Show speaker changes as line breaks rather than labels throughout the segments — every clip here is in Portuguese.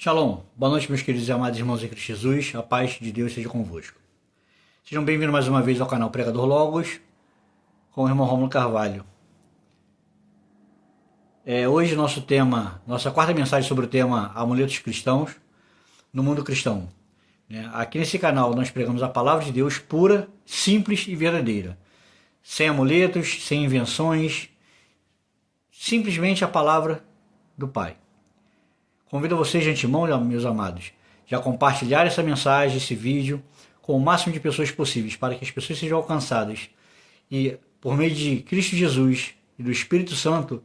Shalom, boa noite meus queridos e amados irmãos em Cristo Jesus, a paz de Deus seja convosco. Sejam bem-vindos mais uma vez ao canal Pregador Logos, com o irmão Rômulo Carvalho. Hoje nossa quarta mensagem sobre o tema Amuletos Cristãos no Mundo Cristão. Aqui nesse canal nós pregamos a palavra de Deus pura, simples e verdadeira, sem amuletos, sem invenções, simplesmente a palavra do Pai. Convido vocês de antemão, meus amados, a compartilhar essa mensagem, esse vídeo, com o máximo de pessoas possíveis, para que as pessoas sejam alcançadas e, por meio de Cristo Jesus e do Espírito Santo,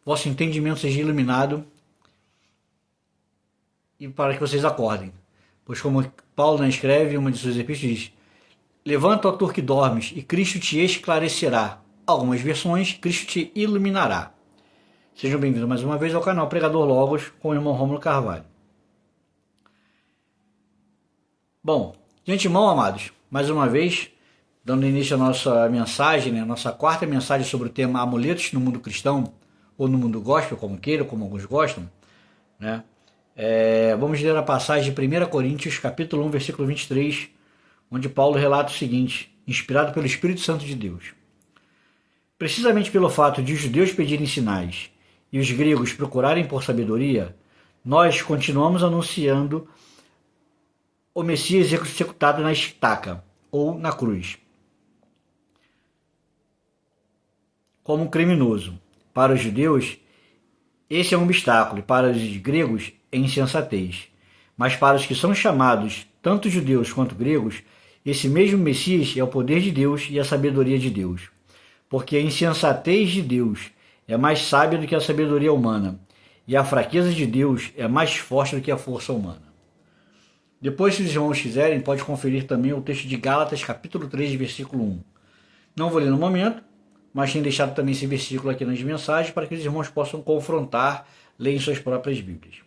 vosso entendimento seja iluminado e para que vocês acordem. Pois como Paulo escreve em uma de suas epístolas, diz: levanta, ó tu que dormes, e Cristo te esclarecerá. Algumas versões, Cristo te iluminará. Sejam bem-vindos mais uma vez ao canal Pregador Logos com o irmão Rômulo Carvalho. Bom, de antemão, amados, mais uma vez, dando início à nossa mensagem, nossa quarta mensagem sobre o tema Amuletos no Mundo Cristão, ou no Mundo Gospel, como queiram, como alguns gostam, vamos ler a passagem de 1 Coríntios, capítulo 1, versículo 23, onde Paulo relata o seguinte, inspirado pelo Espírito Santo de Deus. Precisamente pelo fato de os judeus pedirem sinais e os gregos procurarem por sabedoria, nós continuamos anunciando o Messias executado na estaca, ou na cruz, como um criminoso. Para os judeus, esse é um obstáculo, e para os gregos, é insensatez. Mas para os que são chamados, tanto judeus quanto gregos, esse mesmo Messias é o poder de Deus e a sabedoria de Deus. Porque a insensatez de Deus é mais sábia do que a sabedoria humana, e a fraqueza de Deus é mais forte do que a força humana. Depois, se os irmãos quiserem, pode conferir também o texto de Gálatas, capítulo 3, versículo 1. Não vou ler no momento, mas tenho deixado também esse versículo aqui nas mensagens para que os irmãos possam confrontar, ler em suas próprias Bíblias.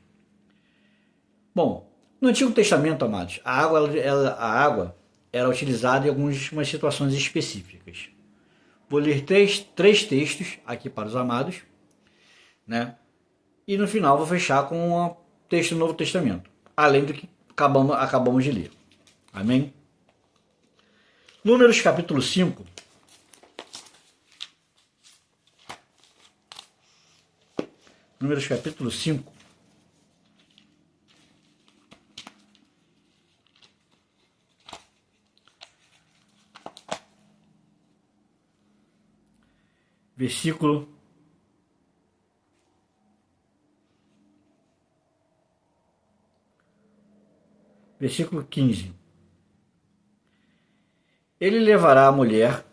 Bom, no Antigo Testamento, amados, a água era utilizada em algumas situações específicas. Vou ler três textos aqui para os amados, e no final vou fechar com o texto do Novo Testamento, além do que acabamos de ler. Amém? Números capítulo 5. Números capítulo 5. Versículo 15. Ele levará a mulher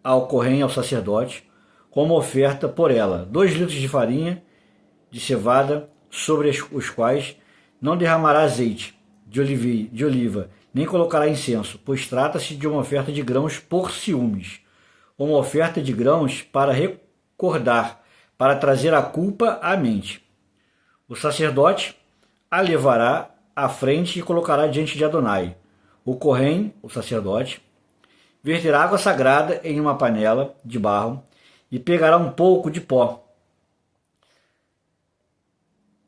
ao corém, ao sacerdote, como oferta por ela, 2 litros de farinha de cevada, sobre os quais não derramará azeite de oliva, nem colocará incenso, pois trata-se de uma oferta de grãos por ciúmes, uma oferta de grãos para recordar, para trazer a culpa à mente. O sacerdote a levará à frente e colocará diante de Adonai. O corém, o sacerdote, verterá água sagrada em uma panela de barro e pegará um pouco de pó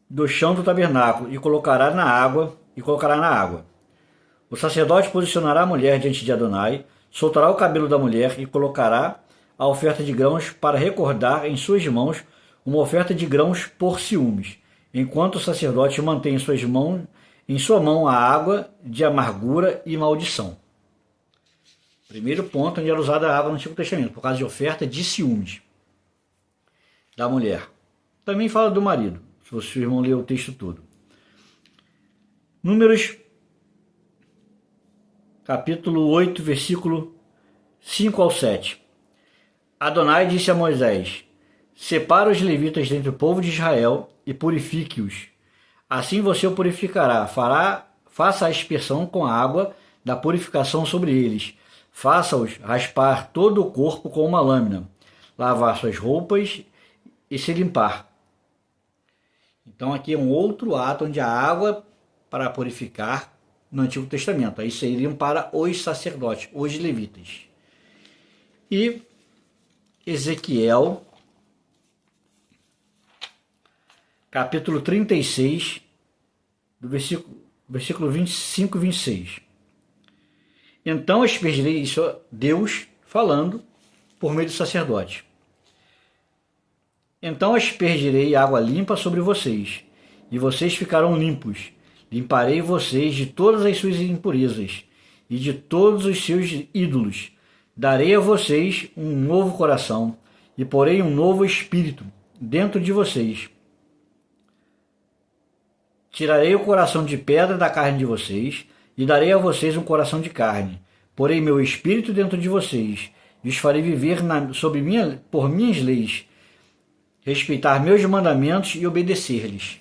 do chão do tabernáculo e colocará na água. O sacerdote posicionará a mulher diante de Adonai, soltará o cabelo da mulher e colocará a oferta de grãos para recordar em suas mãos uma oferta de grãos por ciúmes, enquanto o sacerdote mantém em sua mão a água de amargura e maldição. Primeiro ponto onde era usada a água no Antigo Testamento, por causa de oferta de ciúmes da mulher. Também fala do marido, se você irmão ler o texto todo. Números capítulo 8, versículo 5 ao 7. Adonai disse a Moisés: separa os levitas dentre o povo de Israel e purifique-os. Assim você o purificará. Faça a aspersão com a água da purificação sobre eles. Faça-os raspar todo o corpo com uma lâmina, lavar suas roupas e se limpar. Então aqui é um outro ato onde a água para purificar no Antigo Testamento. Aí seriam para os sacerdotes, os levitas. E Ezequiel, capítulo 36, do versículo 25 e 26. Então aspergirei, isso é Deus falando por meio do sacerdote. Então aspergirei água limpa sobre vocês, e vocês ficarão limpos. Limparei vocês de todas as suas impurezas e de todos os seus ídolos. Darei a vocês um novo coração e porei um novo espírito dentro de vocês. Tirarei o coração de pedra da carne de vocês e darei a vocês um coração de carne. Porei meu espírito dentro de vocês e os farei viver por minhas leis, respeitar meus mandamentos e obedecer-lhes.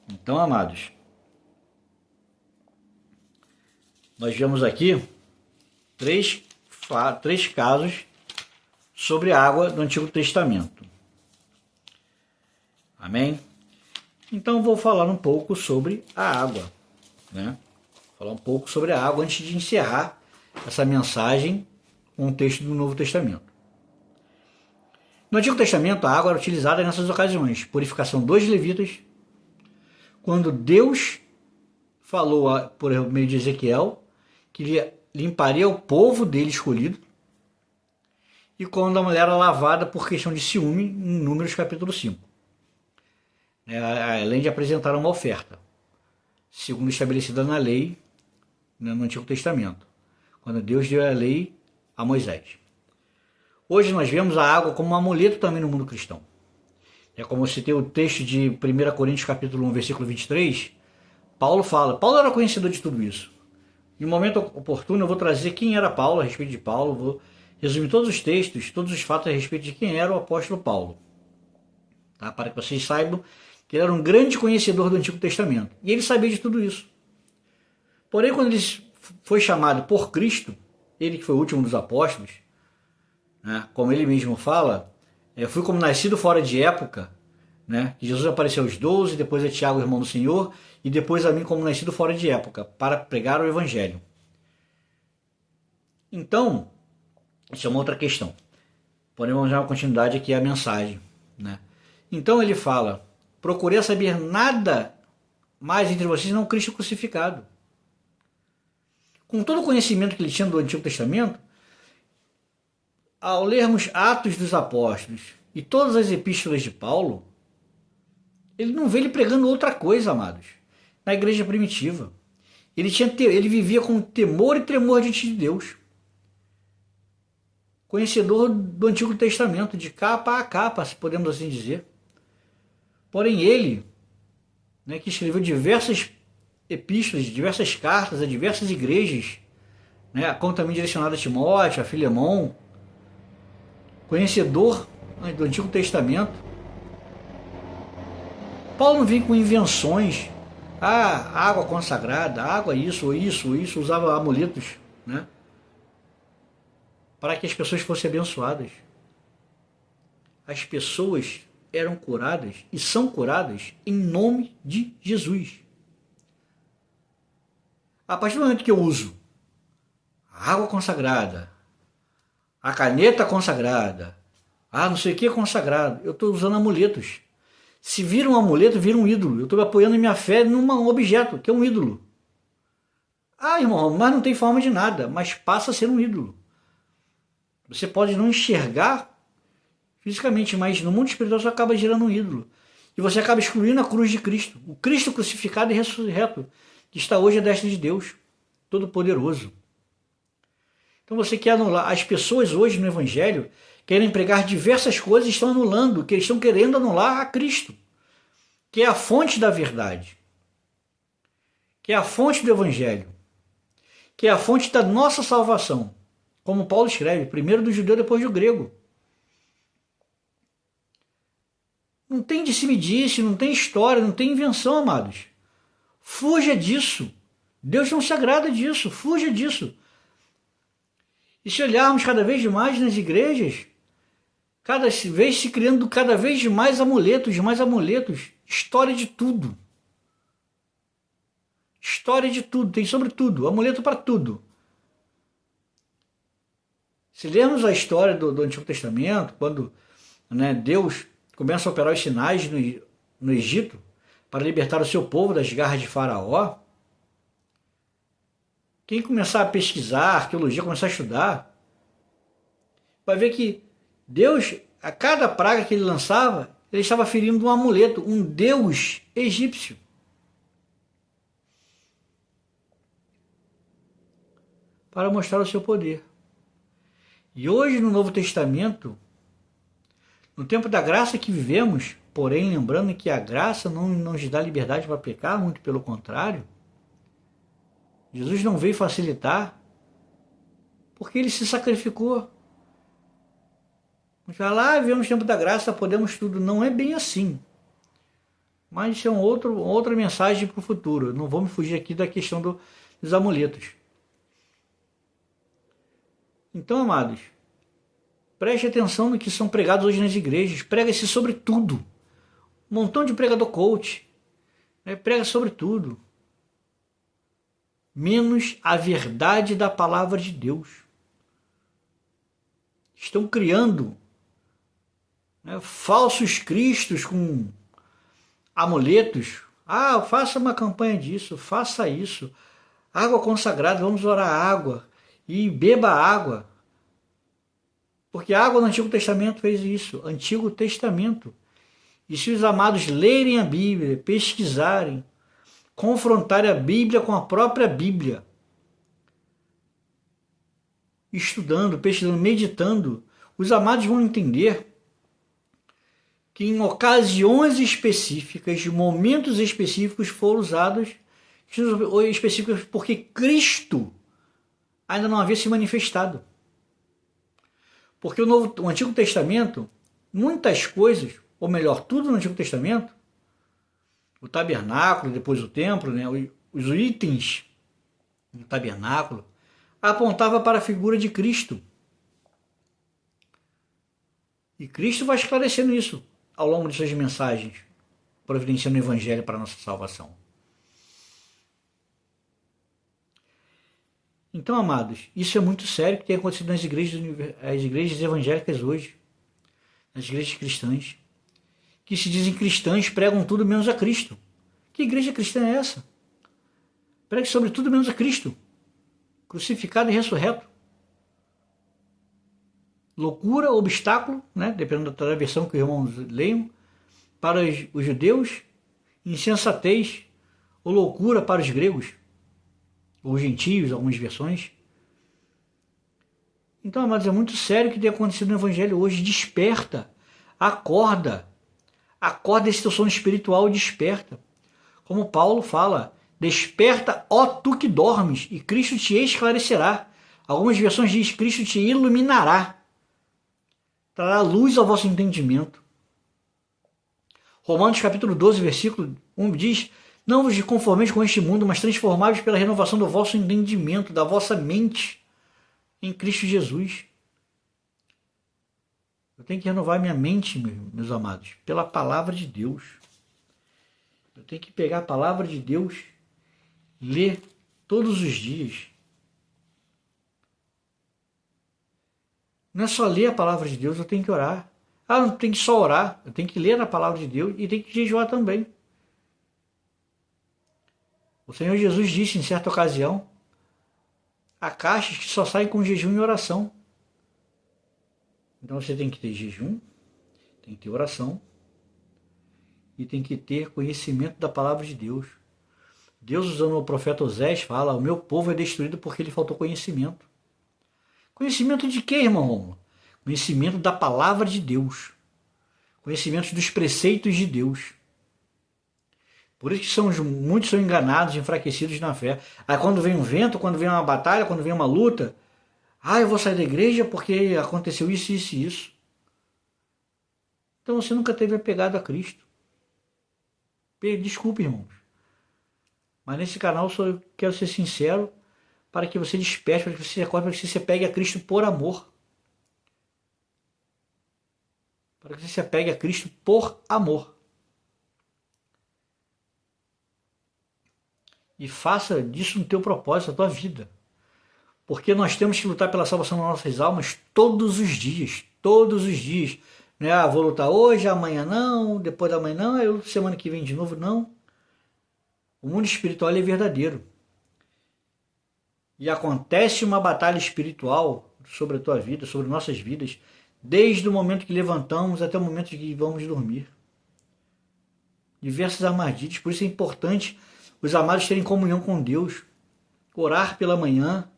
Então, amados, nós vemos aqui três casos sobre a água do Antigo Testamento. Amém? Então, vou falar um pouco sobre a água, né? Falar um pouco sobre a água antes de encerrar essa mensagem com o texto do Novo Testamento. No Antigo Testamento, a água era utilizada nessas ocasiões. Purificação dos levitas, quando Deus falou por meio de Ezequiel que ele limparia o povo dele escolhido, e quando a mulher era lavada por questão de ciúme, em Números capítulo 5. Além de apresentar uma oferta, segundo estabelecida na lei, no Antigo Testamento, quando Deus deu a lei a Moisés. Hoje nós vemos a água como um amuleto também no mundo cristão. É como eu citei o texto de 1 Coríntios capítulo 1, versículo 23, Paulo era conhecedor de tudo isso. Em um momento oportuno eu vou trazer quem era Paulo, a respeito de Paulo, vou resumir todos os textos, todos os fatos a respeito de quem era o apóstolo Paulo. Tá? Para que vocês saibam que ele era um grande conhecedor do Antigo Testamento. E ele sabia de tudo isso. Porém, quando ele foi chamado por Cristo, ele que foi o último dos apóstolos, né, como ele mesmo fala, eu fui como nascido fora de época, né, que Jesus apareceu aos 12, depois a Tiago, irmão do Senhor, e depois a mim como nascido fora de época, para pregar o Evangelho. Então, isso é uma outra questão. Porém, vamos dar uma continuidade aqui à mensagem. Né? Então ele fala, procurei saber nada mais entre vocês, não Cristo crucificado. Com todo o conhecimento que ele tinha do Antigo Testamento, ao lermos Atos dos Apóstolos e todas as epístolas de Paulo, ele não vê ele pregando outra coisa, amados, na igreja primitiva. Ele vivia com temor e tremor diante de Deus. Conhecedor do Antigo Testamento, de capa a capa, se podemos assim dizer. Porém ele, né, que escreveu diversas epístolas, diversas cartas a diversas igrejas, né, como também direcionado a Timóteo, a Filemão, conhecedor, né, do Antigo Testamento. Paulo não vem com invenções, água consagrada, água isso, usava amuletos, né, para que as pessoas fossem abençoadas. As pessoas eram curadas e são curadas em nome de Jesus. A partir do momento que eu uso a água consagrada, a caneta consagrada, não sei o que consagrado, eu estou usando amuletos. Se vira um amuleto, vira um ídolo. Eu estou apoiando minha fé num objeto, que é um ídolo. Irmão, mas não tem forma de nada, mas passa a ser um ídolo. Você pode não enxergar fisicamente, mas no mundo espiritual você acaba gerando um ídolo. E você acaba excluindo a cruz de Cristo. O Cristo crucificado e ressurreto, que está hoje à destra de Deus, Todo-Poderoso. Então você quer anular. As pessoas hoje no Evangelho querem pregar diversas coisas e estão anulando, que eles estão querendo anular a Cristo, que é a fonte da verdade, que é a fonte do Evangelho, que é a fonte da nossa salvação. Como Paulo escreve, primeiro do judeu, depois do grego. Não tem disse-me-disse, não tem história, não tem invenção, amados. Fuja disso. Deus não se agrada disso, fuja disso. E se olharmos cada vez mais nas igrejas, cada vez se criando cada vez mais amuletos, história de tudo. História de tudo, tem sobre tudo, amuleto para tudo. Se lermos a história do Antigo Testamento, quando, né, Deus começa a operar os sinais no Egito, para libertar o seu povo das garras de Faraó. Quem começar a pesquisar arqueologia, começar a estudar, vai ver que Deus, a cada praga que ele lançava, ele estava ferindo um amuleto, um deus egípcio. Para mostrar o seu poder. E hoje no Novo Testamento, no tempo da graça que vivemos, porém lembrando que a graça não nos dá liberdade para pecar, muito pelo contrário, Jesus não veio facilitar, porque ele se sacrificou. Vamos falar, vivemos o tempo da graça, podemos tudo. Não é bem assim. Mas isso é outra mensagem para o futuro. Não vamos fugir aqui da questão dos amuletos. Então, amados, preste atenção no que são pregados hoje nas igrejas. Prega-se sobre tudo. Um montão de pregador coach, né? Prega sobre tudo, menos a verdade da palavra de Deus. Estão criando, né, falsos cristos com amuletos. Ah, faça uma campanha disso, faça isso. Água consagrada, vamos orar água. E beba água. Porque a água no Antigo Testamento fez isso. Antigo Testamento. E se os amados lerem a Bíblia, pesquisarem, confrontarem a Bíblia com a própria Bíblia, estudando, pesquisando, meditando, os amados vão entender que em ocasiões específicas, momentos específicos foram usados, específicos porque Cristo ainda não havia se manifestado. Porque o Antigo Testamento, muitas coisas, ou melhor, tudo no Antigo Testamento, o tabernáculo, depois o templo, né, os itens do tabernáculo, apontava para a figura de Cristo. E Cristo vai esclarecendo isso ao longo de suas mensagens, providenciando o Evangelho para a nossa salvação. Então, amados, isso é muito sério que tem acontecido nas igrejas evangélicas hoje, nas igrejas cristãs, que se dizem cristãs, pregam tudo menos a Cristo. Que igreja cristã é essa? Pregue sobre tudo menos a Cristo, crucificado e ressurreto. Loucura, obstáculo, né, dependendo da versão que os irmãos leiam, para os judeus, insensatez ou loucura para os gregos, ou gentios, algumas versões. Então, amados, é muito sério o que tem acontecido no Evangelho hoje. Desperta, acorda esse teu sono espiritual, desperta. Como Paulo fala, desperta, ó tu que dormes, e Cristo te esclarecerá. Algumas versões diz, Cristo te iluminará, trará luz ao vosso entendimento. Romanos capítulo 12, versículo 1 diz, não vos conformeis com este mundo, mas transformai-vos pela renovação do vosso entendimento, da vossa mente, em Cristo Jesus. Eu tenho que renovar minha mente, meus amados, pela palavra de Deus. Eu tenho que pegar a palavra de Deus, ler todos os dias. Não é só ler a palavra de Deus, eu tenho que orar. Ah, não tem que só orar, eu tenho que ler a palavra de Deus e tenho que jejuar também. O Senhor Jesus disse em certa ocasião, há caixas que só saem com jejum e oração. Então você tem que ter jejum, tem que ter oração e tem que ter conhecimento da palavra de Deus. Deus, usando o profeta Osés, fala, o meu povo é destruído porque lhe faltou conhecimento. Conhecimento de quê, irmão Rômulo? Conhecimento da palavra de Deus. Conhecimento dos preceitos de Deus. Por isso que muitos são enganados, enfraquecidos na fé. Aí quando vem um vento, quando vem uma batalha, quando vem uma luta, eu vou sair da igreja porque aconteceu isso, isso e isso. Então você nunca teve apegado a Cristo. Desculpe, irmãos. Mas nesse canal eu quero ser sincero para que você desperte, para que você se acorde, para que você se apegue a Cristo por amor. Para que você se apegue a Cristo por amor. E faça disso no teu propósito, na tua vida. Porque nós temos que lutar pela salvação das nossas almas todos os dias. Todos os dias. Não é, vou lutar hoje, amanhã não, depois da manhã não, aí semana que vem de novo não. O mundo espiritual é verdadeiro. E acontece uma batalha espiritual sobre a tua vida, sobre nossas vidas, desde o momento que levantamos até o momento que vamos dormir. Diversas armadilhas, por isso é importante os amados terem comunhão com Deus, orar pela manhã,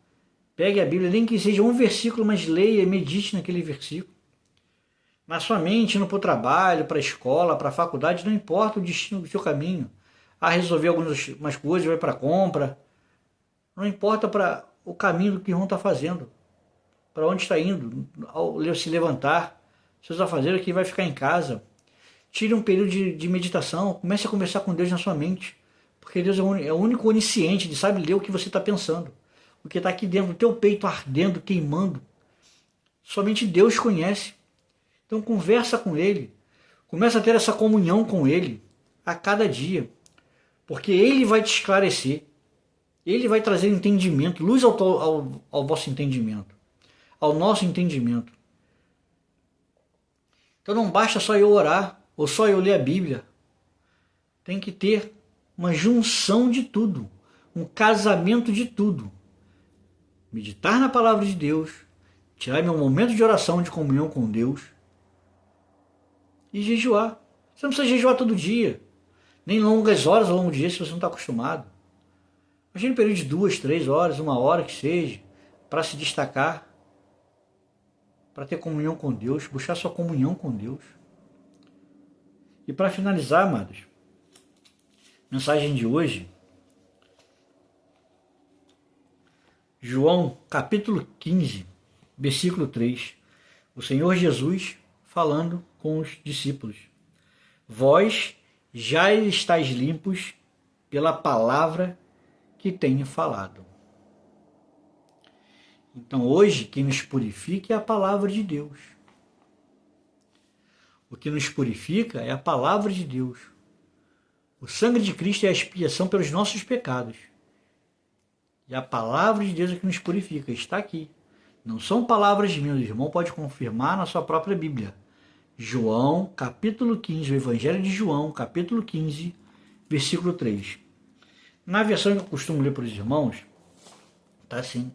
pegue a Bíblia, nem que seja um versículo, mas leia e medite naquele versículo. Na sua mente, indo para o trabalho, para a escola, para a faculdade, não importa o destino do seu caminho. Resolver algumas coisas, vai para a compra. Não importa para o caminho do que vão estar fazendo. Para onde está indo, ao se levantar, seus afazeres que vai ficar em casa. Tire um período de meditação, comece a conversar com Deus na sua mente. Porque Deus é o único onisciente, Ele sabe ler o que você está pensando. O que está aqui dentro do teu peito ardendo, queimando. Somente Deus conhece. Então conversa com Ele. Começa a ter essa comunhão com Ele a cada dia. Porque Ele vai te esclarecer. Ele vai trazer entendimento, luz ao vosso entendimento. Ao nosso entendimento. Então não basta só eu orar, ou só eu ler a Bíblia. Tem que ter uma junção de tudo. Um casamento de tudo. Meditar na palavra de Deus. Tirar meu momento de oração, de comunhão com Deus. E jejuar. Você não precisa jejuar todo dia. Nem longas horas ao longo do dia, se você não está acostumado. Imagine um período de 2, 3 horas, 1 hora que seja, para se destacar, para ter comunhão com Deus, buscar sua comunhão com Deus. E para finalizar, amados, mensagem de hoje, João capítulo 15, versículo 3, o Senhor Jesus falando com os discípulos. Vós já estáis limpos pela palavra que tenho falado. Então hoje quem nos purifica é a palavra de Deus. O que nos purifica é a palavra de Deus. O sangue de Cristo é a expiação pelos nossos pecados. E a palavra de Deus é que nos purifica. Está aqui. Não são palavras minhas. O irmão pode confirmar na sua própria Bíblia. João, capítulo 15, o Evangelho de João, capítulo 15, versículo 3. Na versão que eu costumo ler para os irmãos, está assim.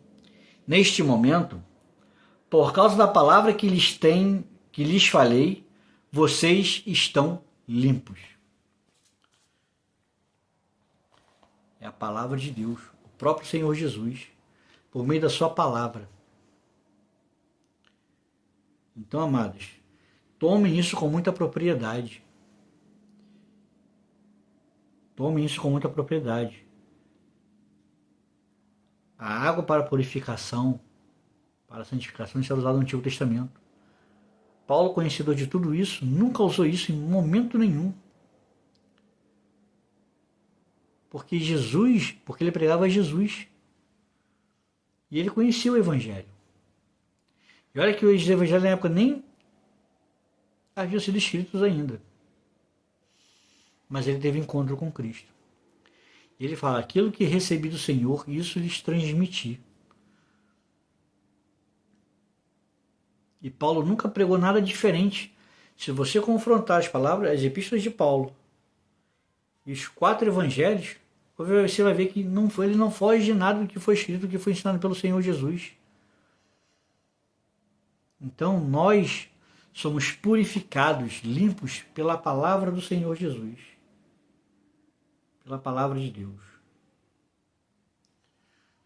Neste momento, por causa da palavra que lhes falei, vocês estão limpos. É a palavra de Deus, o próprio Senhor Jesus, por meio da sua palavra. Então, amados, tomem isso com muita propriedade. Tomem isso com muita propriedade. A água para purificação, para santificação, isso era usado no Antigo Testamento. Paulo, conhecedor de tudo isso, nunca usou isso em momento nenhum. Porque ele pregava Jesus. E ele conhecia o Evangelho. E olha que os Evangelhos na época nem haviam sido escritos ainda. Mas ele teve encontro com Cristo. E ele fala, aquilo que recebi do Senhor, isso lhes transmiti. E Paulo nunca pregou nada diferente. Se você confrontar as palavras, as epístolas de Paulo e os 4 evangelhos, você vai ver que ele não foge de nada do que foi escrito, do que foi ensinado pelo Senhor Jesus. Então nós somos purificados, limpos pela palavra do Senhor Jesus. Pela palavra de Deus.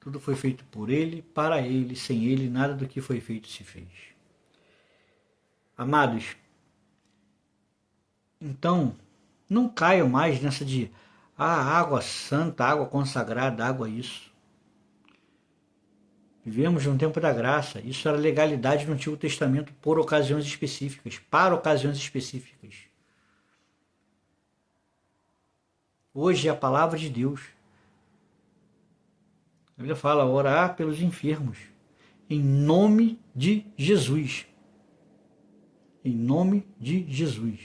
Tudo foi feito por Ele, para Ele, sem Ele, nada do que foi feito se fez. Amados, então, não caiam mais nessa de água santa, água consagrada, água isso. Vivemos num tempo da graça. Isso era legalidade no Antigo Testamento por ocasiões específicas, para ocasiões específicas. Hoje é a palavra de Deus. A Bíblia fala, orar pelos enfermos, em nome de Jesus. Em nome de Jesus.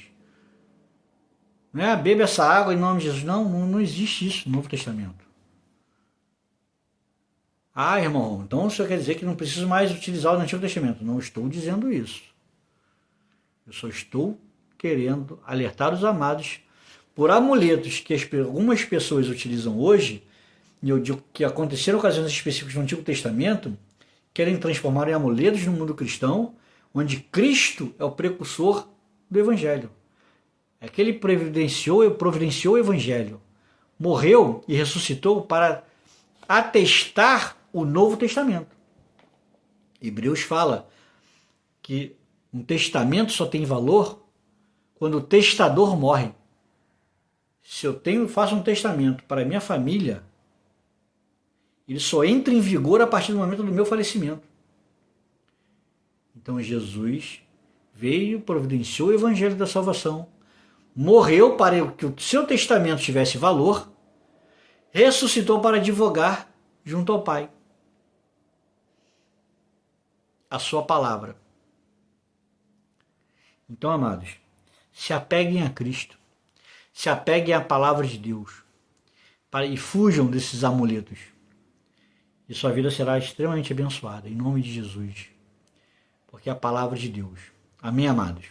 Não é bebe essa água em nome de Jesus. Não existe isso no Novo Testamento. Irmão, então isso quer dizer que não preciso mais utilizar o Antigo Testamento. Não estou dizendo isso. Eu só estou querendo alertar os amados por amuletos que algumas pessoas utilizam hoje, e eu digo que aconteceram ocasiões específicas no Antigo Testamento, querem transformar em amuletos no mundo cristão, onde Cristo é o precursor do Evangelho. É que ele providenciou o Evangelho, morreu e ressuscitou para atestar o Novo Testamento. Hebreus fala que um testamento só tem valor quando o testador morre. Se eu faço um testamento para a minha família, ele só entra em vigor a partir do momento do meu falecimento. Então Jesus veio, providenciou o Evangelho da salvação, morreu para que o seu testamento tivesse valor, ressuscitou para advogar junto ao Pai a sua palavra. Então, amados, se apeguem a Cristo, se apeguem à palavra de Deus e fujam desses amuletos. E sua vida será extremamente abençoada, em nome de Jesus, porque é a palavra de Deus. Amém, amados?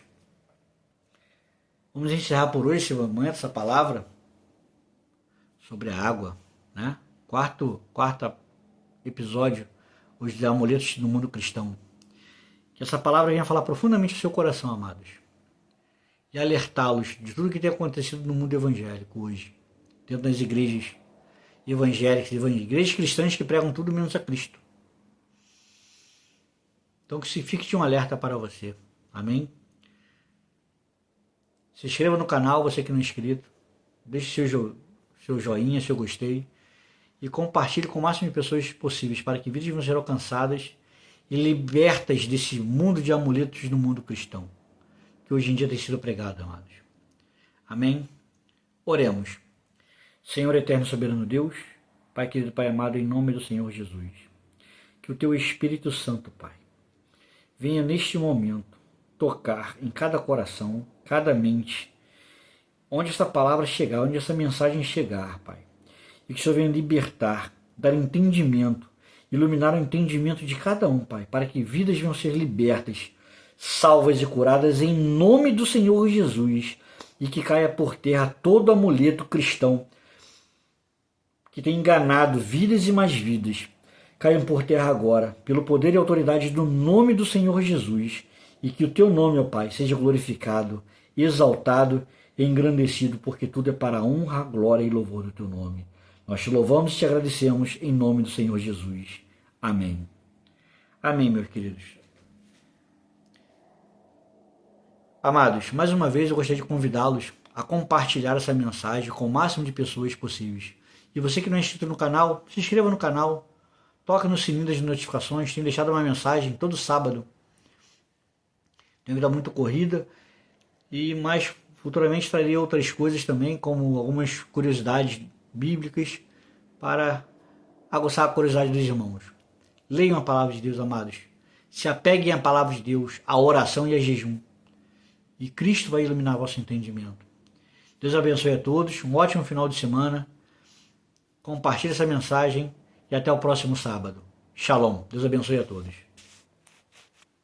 Vamos encerrar por hoje esse momento, essa palavra sobre a água, né? Quarto episódio hoje de amuletos no mundo cristão. Que essa palavra venha falar profundamente no seu coração, amados, e alertá-los de tudo que tem acontecido no mundo evangélico hoje, dentro das igrejas evangélicas, igrejas cristãs que pregam tudo menos a Cristo. Então que se fique de um alerta para você. Amém? Se inscreva no canal, você que não é inscrito. Deixe seu joinha, seu gostei. E compartilhe com o máximo de pessoas possíveis para que vidas vão ser alcançadas e libertas desse mundo de amuletos no mundo cristão, que hoje em dia tem sido pregado, amados. Amém? Oremos. Senhor eterno soberano Deus, Pai querido, Pai amado, em nome do Senhor Jesus, que o Teu Espírito Santo, Pai, venha neste momento tocar em cada coração, cada mente, onde essa palavra chegar, onde essa mensagem chegar, Pai, e que o Senhor venha libertar, dar entendimento, iluminar o entendimento de cada um, Pai, para que vidas venham ser libertas, salvas e curadas em nome do Senhor Jesus, e que caia por terra todo amuleto cristão que tem enganado vidas e mais vidas. Caiam por terra agora, pelo poder e autoridade do nome do Senhor Jesus, e que o Teu nome, ó Pai, seja glorificado, exaltado e engrandecido, porque tudo é para a honra, glória e louvor do Teu nome. Nós Te louvamos e Te agradecemos em nome do Senhor Jesus. Amém. Amém, meus queridos. Amados, mais uma vez eu gostaria de convidá-los a compartilhar essa mensagem com o máximo de pessoas possíveis. E você que não é inscrito no canal, se inscreva no canal, toca no sininho das notificações, tenho deixado uma mensagem todo sábado. Tenho vida muito corrida, mas futuramente trarei outras coisas também, como algumas curiosidades bíblicas, para aguçar a curiosidade dos irmãos. Leiam a palavra de Deus, amados. Se apeguem à palavra de Deus, à oração e a jejum. E Cristo vai iluminar vosso entendimento. Deus abençoe a todos, um ótimo final de semana. Compartilhe essa mensagem e até o próximo sábado. Shalom. Deus abençoe a todos.